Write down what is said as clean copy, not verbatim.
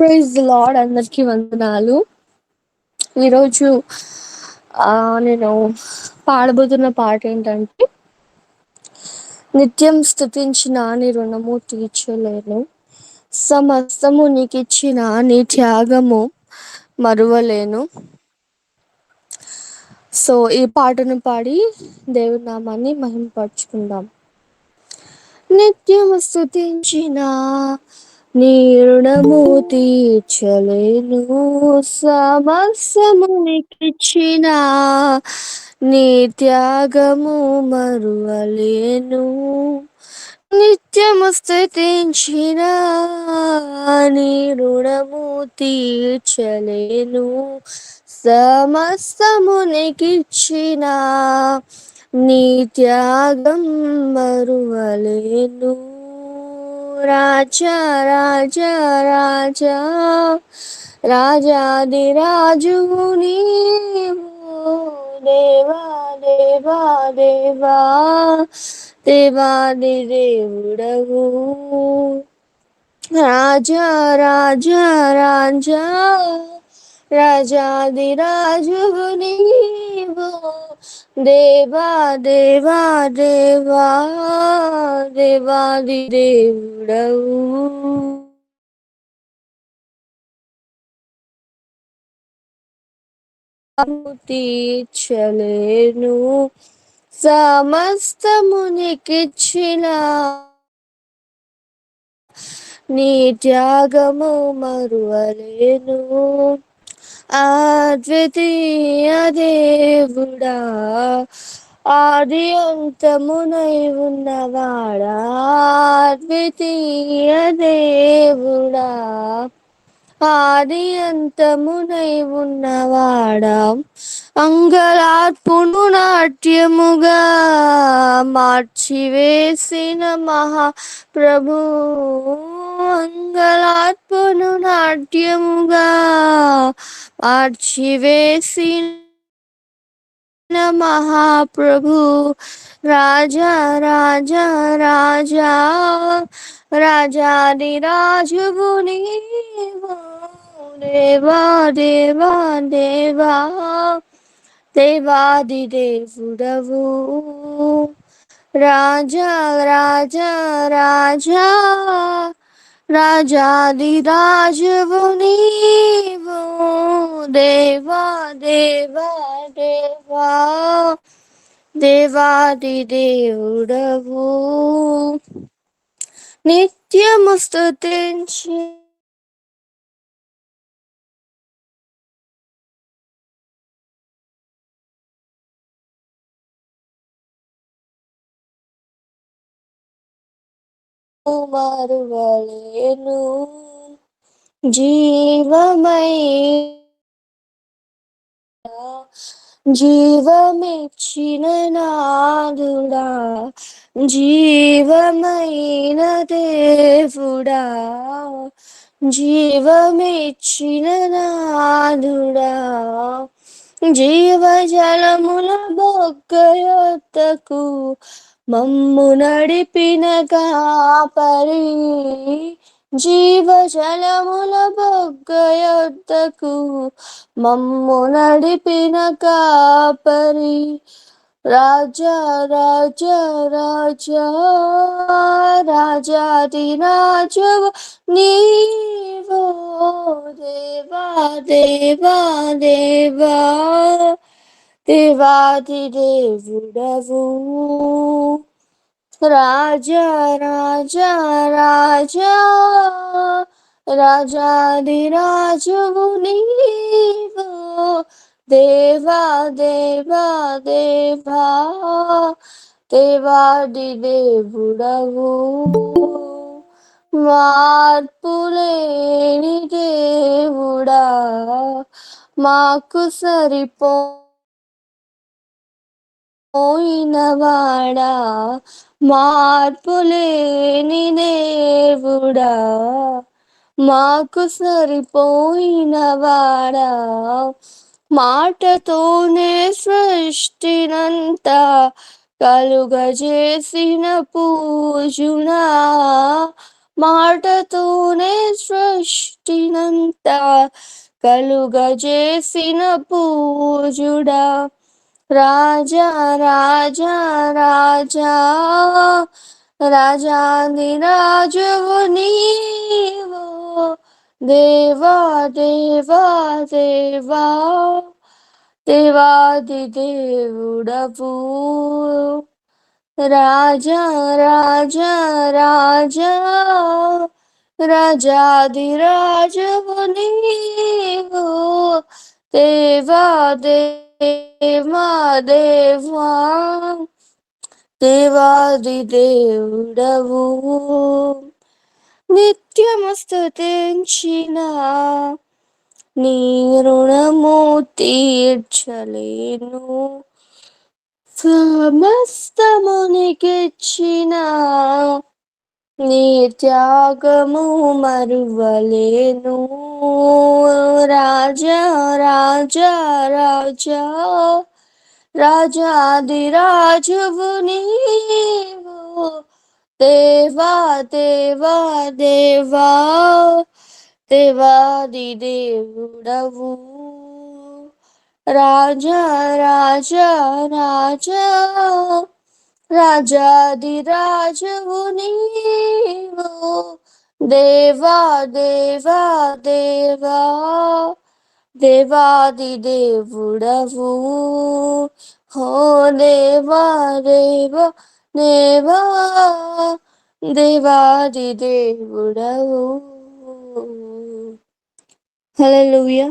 Praise the lord, అందరికీ వందనాలు. ఈరోజు నేను పాడబోతున్న పాట ఏంటంటే, నిత్యం స్తుతించిన నీ రుణము తీర్చలేను, సమస్తము నీకిచ్చిన నీ త్యాగము మరువలేను. సో ఈ పాటను పాడి దేవుని నామాన్ని మహిమపరుచుకుందాం. నిత్యము స్తుతించిన నీ రుణము తీర్చలేను, సమస్తము నీకిచ్చిన నీ త్యాగము మరువలేను. నిత్యము స్తుతించిన నీ రుణము తీర్చలేను, సమస్తము నీకిచ్చిన నీ త్యాగం మరువలేను. రాజా రాజా రాజా రాజాది రాజువు నీవు, దేవా దేవా దేవా దేవాది దేవుడవు. రాజా రాజా రాజా రాజాది రాజువు నీవు, దేవా దేవా దేవా దేవాది దేవుడవు. తీర్చలేను, సమస్తము నీకిచ్చిన నీ త్యాగము మరువలేను. అద్వితీయ దేవుడా, ఆది అంతమునై ఉన్నవాడా, అద్వితీయ దేవుడా, ఆది అంతమునై ఉన్నవాడా, అంగలార్పును నాట్యముగా మార్చివేసిన మహాప్రభు, అంగలార్పును నాట్యముగా మార్చివేసిన మహాప్రభు, రాజా రాజా రాజా రాజాది రాజువు నీవు, దేవా దేవా దేవా దేవాది దేవుడవు. రాజా రాజా రాజా రాజాది రాజువు నీవు, దేవా దేవా దేవా దేవాది దేవుడవు. నిత్యము స్తుతించి మరువలేను. జీవమై జీవమిచ్చిన నాదుడా, జీవమైన దేవుడా, జీవమిచ్చిన నాదుడా, జీవజలముల బొగ్గయొద్దకు మమ్ము నడిపిన కాపరి, జీవజలముల బొగ్గయొద్దకు మమ్ము నడిపిన కాపరి, రాజా రాజా రాజా రాజాది రాజువు నీవు, దేవా దేవా దేవా దేవాది దేవుడవు. రాజా రాజా రాజా రాజాది రాజువు నీవు, దేవా దేవా దేవా దేవాది దేవుడవు. మార్పులేని దేవుడా, మాకు సరిపోయినవాడా, మార్పులేని దేవుడా, మాకు సరిపోయినవాడా, మాటతోనే సృష్టినంతా కలుగజేసిన పూజునా, మాటతోనే సృష్టినంతా కలుగజేసిన పూజుడా. రాజా రాజా రాజా రాజాదిరాజువు నీవు, దేవా దేవా దేవా దేవాది దేవుడవు. రాజా రాజా రాజా రాజాదిరాజువు నీవు, దేవా దేవా దేవా దేవాది దేవుడవు. నిత్యము స్తుతించిన నీ రుణము తీర్చలేను, సమస్తమునికిచ్చిన నీ త్యాగము మరువలేను. రాజా రాజా రాజా రాజాదిరాజువు నీవు, దేవా దేవా దేవా దేవాది దేవుడవు. రాజా రాజా రాజా రాజాదిరాజువు నీవు, దేవా దేవా దేవా దేవాది దేవుడవు. హో దేవా దేవా దేవా దేవాది దేవుడవు. హల్లెలూయా.